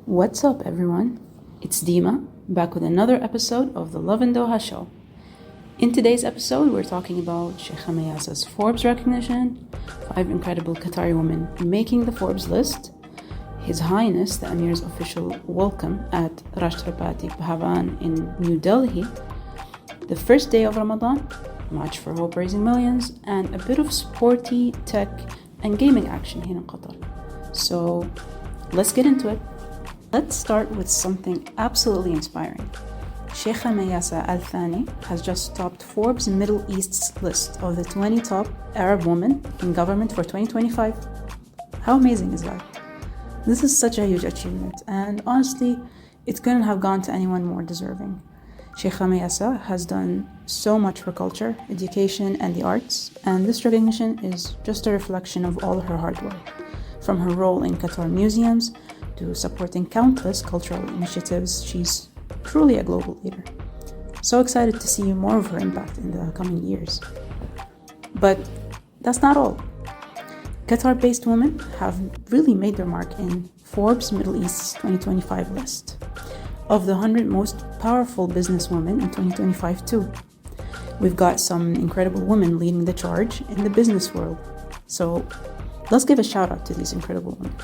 What's up, everyone? It's Dima, back with another episode of the Love in Doha show. In today's episode, we're talking about Sheikha Mayassa's Forbes recognition, 5 incredible Qatari women making the Forbes list, His Highness the Amir's official welcome at Rashtrapati Bhavan in New Delhi, the first day of Ramadan, March for Hope raising millions, and a bit of sporty, tech, and gaming action here in Qatar. So let's get into it. Let's start with something absolutely inspiring. Sheikha Mayassa Thani has just topped Forbes Middle East's list of the 20 top Arab women in government for 2025. How amazing is that? This is such a huge achievement, and honestly, it couldn't have gone to anyone more deserving. Sheikha Mayassa has done so much for culture, education, and the arts, and this recognition is just a reflection of all her hard work. From her role in Qatar museums to supporting countless cultural initiatives, she's truly a global leader. So excited to see more of her impact in the coming years. But that's not all. Qatar-based women have really made their mark in Forbes Middle East's 2025 list of the 100 most powerful businesswomen in 2025 too. We've got some incredible women leading the charge in the business world. So let's give a shout out to these incredible women.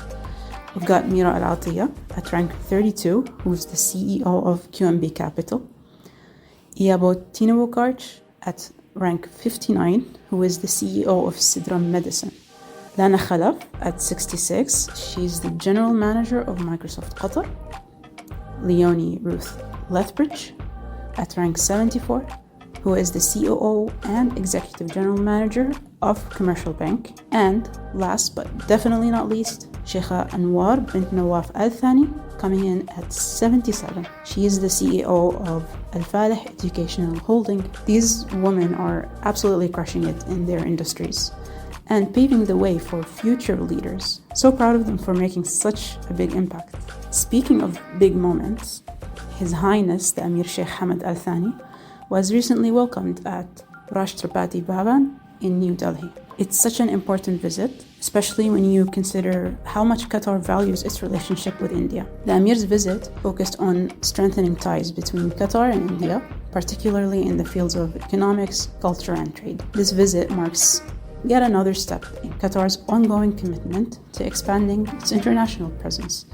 We've got Mira Al-Atiyah at rank 32, who's the CEO of QNB Capital. Iyabo Tinabukarch at rank 59, who is the CEO of Sidram Medicine. Lana Khalaf at 66, she's the general manager of Microsoft Qatar. Leonie Ruth Lethbridge at rank 74, who is the COO and executive general manager of Commercial Bank. And last but definitely not least, Sheikha Anwar bint Nawaf Thani, coming in at 77. She is the CEO of Al-Falih Educational Holding. These women are absolutely crushing it in their industries and paving the way for future leaders. So proud of them for making such a big impact. Speaking of big moments, His Highness the Amir Sheikh Hamad Al Thani was recently welcomed at Rashtrapati Bhavan in New Delhi. It's such an important visit, especially when you consider how much Qatar values its relationship with India. The Amir's visit focused on strengthening ties between Qatar and India, particularly in the fields of economics, culture, and trade. This visit marks yet another step in Qatar's ongoing commitment to expanding its international presence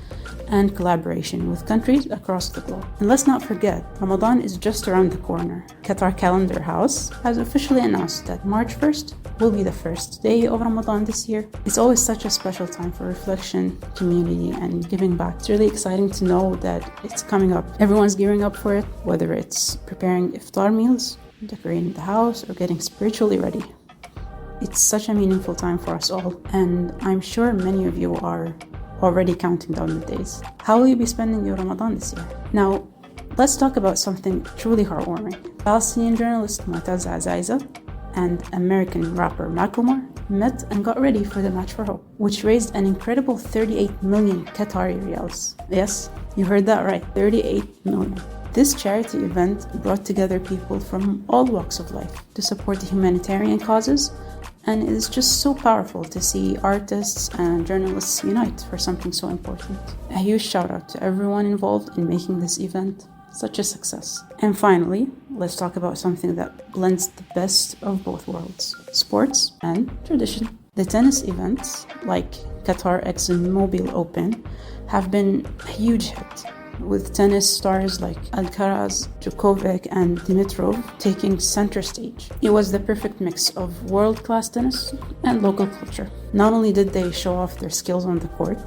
and collaboration with countries across the globe. And let's not forget, Ramadan is just around the corner. Qatar Calendar House has officially announced that March 1st will be the first day of Ramadan this year. It's always such a special time for reflection, community, and giving back. It's really exciting to know that it's coming up. Everyone's gearing up for it, whether it's preparing iftar meals, decorating the house, or getting spiritually ready. It's such a meaningful time for us all, and I'm sure many of you are already counting down the days. How will you be spending your Ramadan this year? Now, let's talk about something truly heartwarming. Palestinian journalist Motaz Azaiza and American rapper Macklemore met and got ready for the Match for Hope, which raised an incredible 38 million Qatari riyals. Yes, you heard that right, 38 million. This charity event brought together people from all walks of life to support the humanitarian causes, and it is just so powerful to see artists and journalists unite for something so important. A huge shout out to everyone involved in making this event such a success. And finally, let's talk about something that blends the best of both worlds, sports and tradition. The tennis events, like Qatar ExxonMobil Open, have been a huge hit, with tennis stars like Alcaraz, Djokovic, and Dimitrov taking center stage. It was the perfect mix of world-class tennis and local culture. Not only did they show off their skills on the court,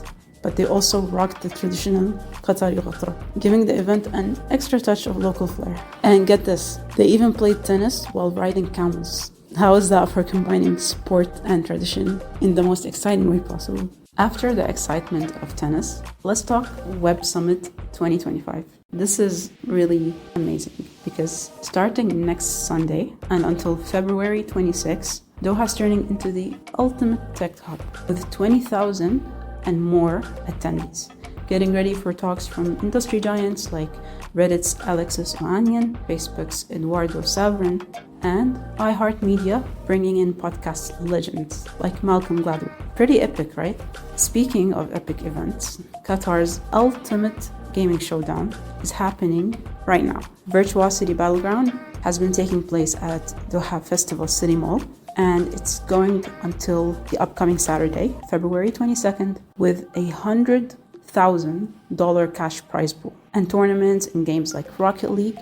but they also rocked the traditional Qatari ghatra, giving the event an extra touch of local flair. And get this, they even played tennis while riding camels. How is that for combining sport and tradition in the most exciting way possible? After the excitement of tennis, let's talk Web Summit 2025. This is really amazing because starting next Sunday and until February 26, Doha is turning into the ultimate tech hub with 20,000 and more attendees, getting ready for talks from industry giants like Reddit's Alexis Ohanian, Facebook's Eduardo Saverin, and iHeartMedia bringing in podcast legends like Malcolm Gladwell. Pretty epic, right? Speaking of epic events, Qatar's ultimate gaming showdown is happening right now. Virtuosity Battleground has been taking place at Doha Festival City Mall, and it's going until the upcoming Saturday, February 22nd, with $100,000 cash prize pool and tournaments in games like Rocket League,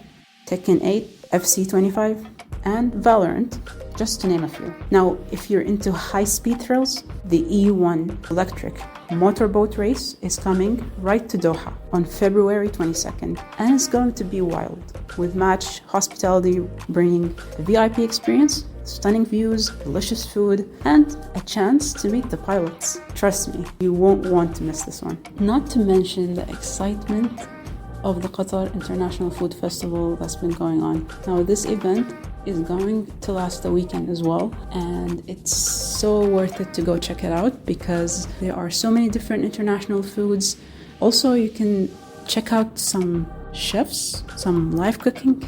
Tekken 8, FC 25, and Valorant, just to name a few. Now, if you're into high-speed thrills, the E1 electric motorboat race is coming right to Doha on February 22nd, and it's going to be wild, with match hospitality bringing a VIP experience, stunning views, delicious food, and a chance to meet the pilots. Trust me, you won't want to miss this one. Not to mention the excitement of the Qatar International Food Festival that's been going on. Now, this event is going to last a weekend as well, and it's so worth it to go check it out because there are so many different international foods. Also, you can check out some chefs, some live cooking.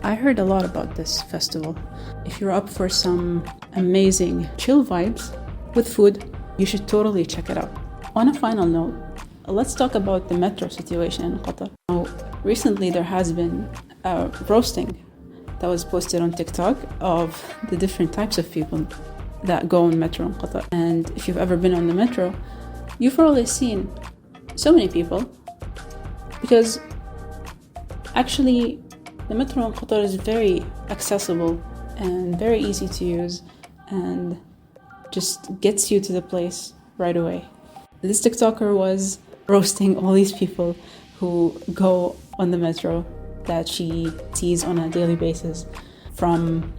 I heard a lot about this festival. If you're up for some amazing chill vibes with food, you should totally check it out. On a final note, let's talk about the metro situation in Qatar. Now, recently there has been a roasting that was posted on TikTok of the different types of people that go on metro in Qatar. And if you've ever been on the metro, you've probably seen so many people, because actually the metro in Qatar is very accessible and very easy to use and just gets you to the place right away. This TikToker was roasting all these people who go on the metro that she sees on a daily basis, from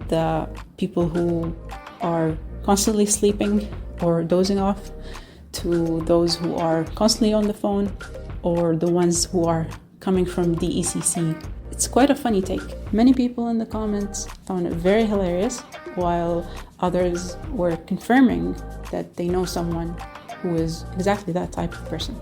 the people who are constantly sleeping or dozing off to those who are constantly on the phone, or the ones who are coming from DECC. It's quite a funny take. Many people in the comments found it very hilarious, while others were confirming that they know someone who is exactly that type of person.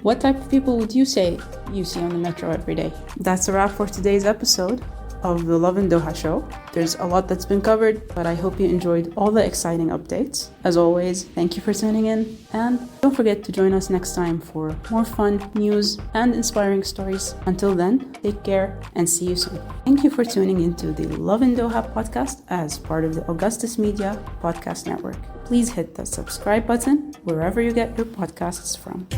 What type of people would you say you see on the metro every day? That's a wrap for today's episode of the Love in Doha show. There's a lot that's been covered, but I hope you enjoyed all the exciting updates. As always, thank you for tuning in, and don't forget to join us next time for more fun, news, and inspiring stories. Until then, take care and see you soon. Thank you for tuning into the Love in Doha podcast as part of the Augustus Media Podcast Network. Please hit the subscribe button wherever you get your podcasts from.